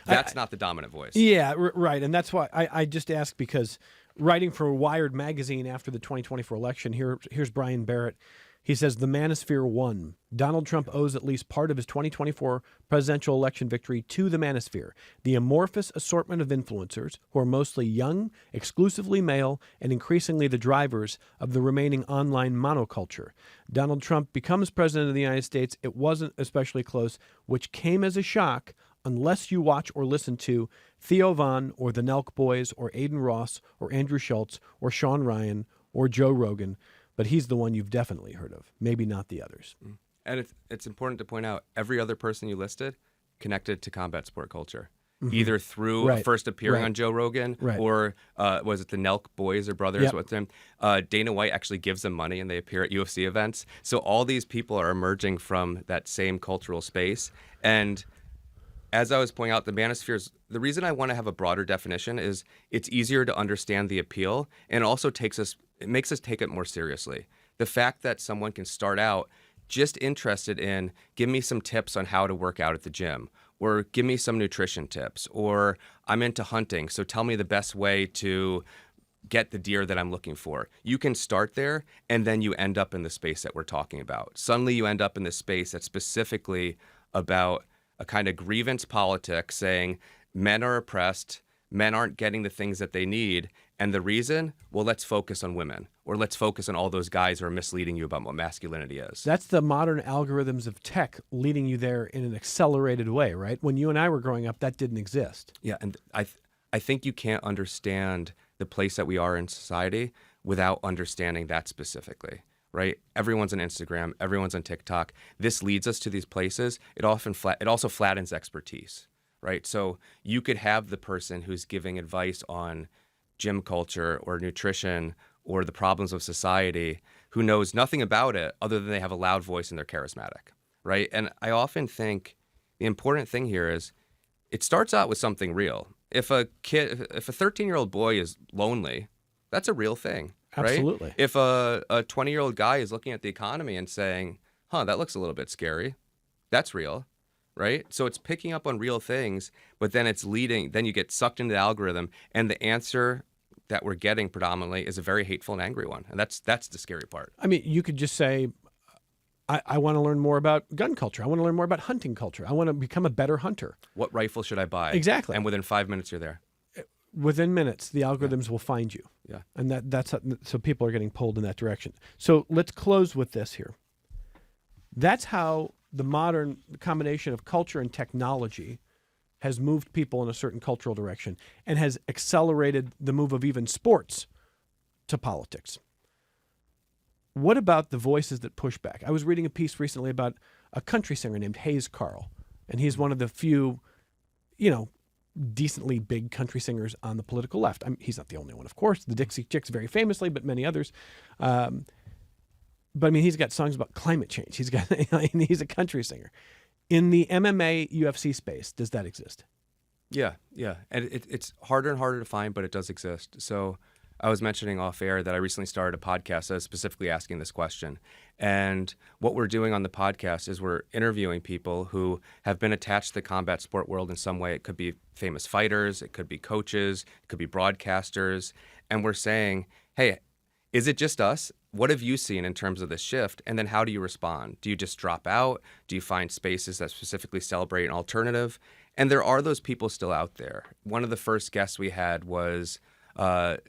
Speaker 2: That's not the dominant voice.
Speaker 1: Yeah, right. And that's why I just asked, because writing for Wired magazine after the 2024 election, here's Brian Barrett. He says the manosphere won. Donald Trump owes at least part of his 2024 presidential election victory to the manosphere, the amorphous assortment of influencers who are mostly young, exclusively male, and increasingly the drivers of the remaining online monoculture. Donald Trump becomes president of the United States. It wasn't especially close, which came as a shock unless you watch or listen to Theo Von or the Nelk Boys or Aiden Ross or Andrew Schultz or Sean Ryan or Joe Rogan. But he's the one you've definitely heard of, maybe not the others.
Speaker 2: And it's important to point out, every other person you listed connected to combat sport culture, either through a first appearing on Joe Rogan or was it the Nelk Boys or Brothers?
Speaker 1: Yep.
Speaker 2: What's them? Dana White actually gives them money and they appear at UFC events. So all these people are emerging from that same cultural space. And as I was pointing out, the manospheres, the reason I want to have a broader definition is it's easier to understand the appeal, and also it makes us take it more seriously. The fact that someone can start out just interested in, give me some tips on how to work out at the gym, or give me some nutrition tips, or I'm into hunting, so tell me the best way to get the deer that I'm looking for. You can start there, and then you end up in the space that we're talking about. Suddenly you end up in this space that's specifically about a kind of grievance politics, saying men are oppressed, men aren't getting the things that they need, and the reason, well, let's focus on women, or let's focus on all those guys who are misleading you about what masculinity is.
Speaker 1: That's the modern algorithms of tech leading you there in an accelerated way, right? When you and I were growing up, that didn't exist.
Speaker 2: Yeah, and I think you can't understand the place that we are in society without understanding that specifically. Right? Everyone's on Instagram. Everyone's on TikTok. This leads us to these places. It also flattens expertise, right? So you could have the person who's giving advice on gym culture or nutrition or the problems of society who knows nothing about it other than they have a loud voice and they're charismatic, right? And I often think the important thing here is it starts out with something real. If a 13-year-old boy is lonely, that's a real thing. Right?
Speaker 1: Absolutely.
Speaker 2: If a 20-year-old guy is looking at the economy and saying, that looks a little bit scary, that's real, right? So it's picking up on real things, but then then you get sucked into the algorithm, and the answer that we're getting predominantly is a very hateful and angry one. And that's the scary part.
Speaker 1: I mean, you could just say, I want to learn more about gun culture. I want to learn more about hunting culture. I want to become a better hunter.
Speaker 2: What rifle should I buy?
Speaker 1: Exactly.
Speaker 2: And within 5 minutes, you're there.
Speaker 1: Within minutes, the algorithms will find you.
Speaker 2: Yeah.
Speaker 1: And so people are getting pulled in that direction. So let's close with this here. That's how the modern combination of culture and technology has moved people in a certain cultural direction and has accelerated the move of even sports to politics. What about the voices that push back? I was reading a piece recently about a country singer named Hayes Carll, and he's one of the few, decently big country singers on the political left. He's not the only one, of course. The Dixie Chicks very famously, but many others. But I mean, he's got songs about climate change. He's a country singer. In the MMA UFC space, does that exist?
Speaker 2: Yeah. And it's harder and harder to find, but it does exist. So I was mentioning off air that I recently started a podcast that is specifically asking this question. And what we're doing on the podcast is we're interviewing people who have been attached to the combat sport world in some way. It could be famous fighters, it could be coaches, it could be broadcasters. And we're saying, hey, is it just us? What have you seen in terms of this shift? And then how do you respond? Do you just drop out? Do you find spaces that specifically celebrate an alternative? And there are those people still out there. One of the first guests we had was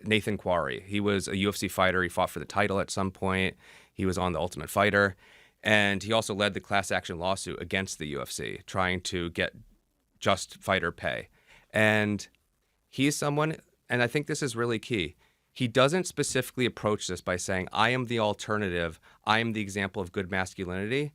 Speaker 2: Nathan Quarry. He was a UFC fighter. He fought for the title at some point. He was on The Ultimate Fighter. And he also led the class action lawsuit against the UFC, trying to get just fighter pay. And he's someone, and I think this is really key, he doesn't specifically approach this by saying, I am the alternative, I am the example of good masculinity,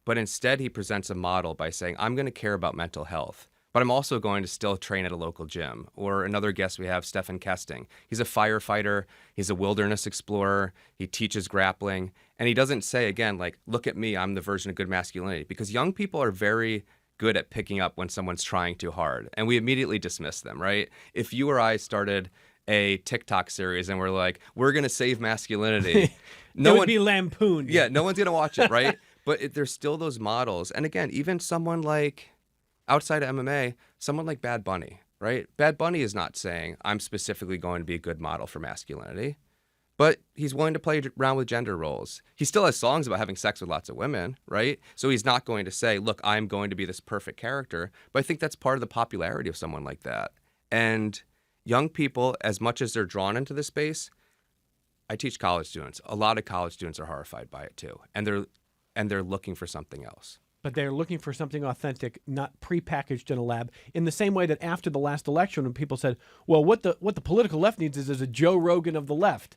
Speaker 2: but instead he presents a model by saying, I'm going to care about mental health, but I'm also going to still train at a local gym. Or another guest we have, Stephen Kesting. He's a firefighter, he's a wilderness explorer, he teaches grappling, and he doesn't say, again, like, look at me, I'm the version of good masculinity, because young people are very good at picking up when someone's trying too hard, and we immediately dismiss them, right? If you or I started a TikTok series and we're like, we're going to save masculinity,
Speaker 1: no one would be lampooned.
Speaker 2: Yeah, no one's going to watch it, right? But there's still those models. And again, even someone like, outside of MMA, someone like Bad Bunny, right? Bad Bunny is not saying, I'm specifically going to be a good model for masculinity, but he's willing to play around with gender roles. He still has songs about having sex with lots of women, right? So he's not going to say, look, I'm going to be this perfect character. But I think that's part of the popularity of someone like that. And young people, as much as they're drawn into this space, I teach college students. A lot of college students are horrified by it too, and they're looking for something else.
Speaker 1: But they're looking for something authentic, not prepackaged in a lab. In the same way that after the last election, when people said, "Well, what the political left needs is a Joe Rogan of the left."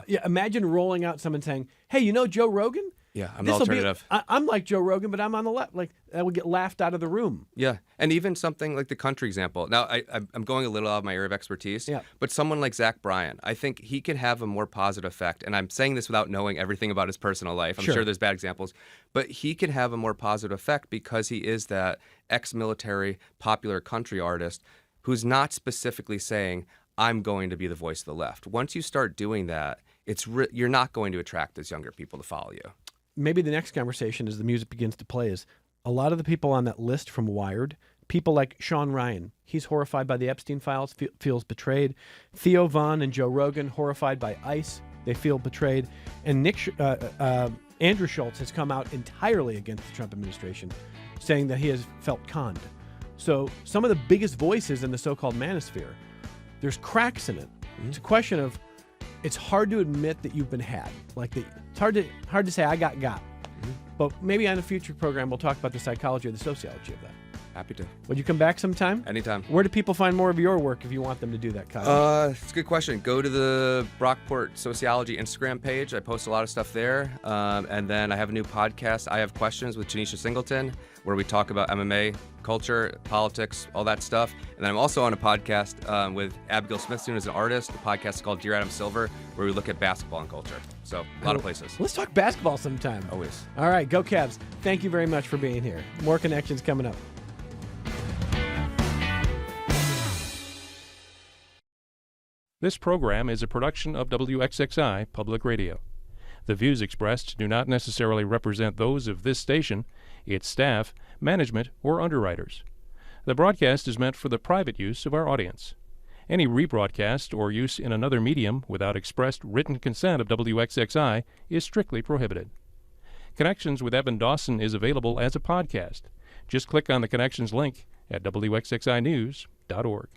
Speaker 1: Yeah. Imagine rolling out someone saying, "Hey, you know Joe Rogan?
Speaker 2: Yeah, I'm the alternative.
Speaker 1: I'm like Joe Rogan, but I'm on the left." Like that would get laughed out of the room.
Speaker 2: Yeah, and even something like the country example. Now, I'm going a little out of my area of expertise, but someone like Zach Bryan, I think he can have a more positive effect. And I'm saying this without knowing everything about his personal life. I'm sure there's bad examples, but he can have a more positive effect because he is that ex-military popular country artist who's not specifically saying, I'm going to be the voice of the left. Once you start doing that, you're not going to attract those younger people to follow you.
Speaker 1: Maybe the next conversation as the music begins to play is a lot of the people on that list from Wired, people like Sean Ryan, he's horrified by the Epstein files, feels betrayed. Theo Von and Joe Rogan, horrified by ICE, they feel betrayed. And Andrew Schultz has come out entirely against the Trump administration, saying that he has felt conned. So some of the biggest voices in the so-called manosphere, there's cracks in it. It's a question of, it's hard to admit that you've been had. It's hard to say I got. But maybe on a future program we'll talk about the psychology or the sociology of that.
Speaker 2: Happy to.
Speaker 1: Would you come back sometime?
Speaker 2: Anytime.
Speaker 1: Where do people find more of your work if you want them to do that, Kyle?
Speaker 2: It's a good question. Go to the Brockport Sociology Instagram page. I post a lot of stuff there. And then I have a new podcast, I Have Questions, with Janisha Singleton, where we talk about MMA, culture, politics, all that stuff. And then I'm also on a podcast with Abigail Smithson, who's an artist. The podcast is called Dear Adam Silver, where we look at basketball and culture. So a lot of places.
Speaker 1: Let's talk basketball sometime.
Speaker 2: Always.
Speaker 1: All right, go Cavs. Thank you very much for being here. More connections coming up.
Speaker 6: This program is a production of WXXI Public Radio. The views expressed do not necessarily represent those of this station, its staff, management, or underwriters. The broadcast is meant for the private use of our audience. Any rebroadcast or use in another medium without expressed written consent of WXXI is strictly prohibited. Connections with Evan Dawson is available as a podcast. Just click on the Connections link at WXXInews.org.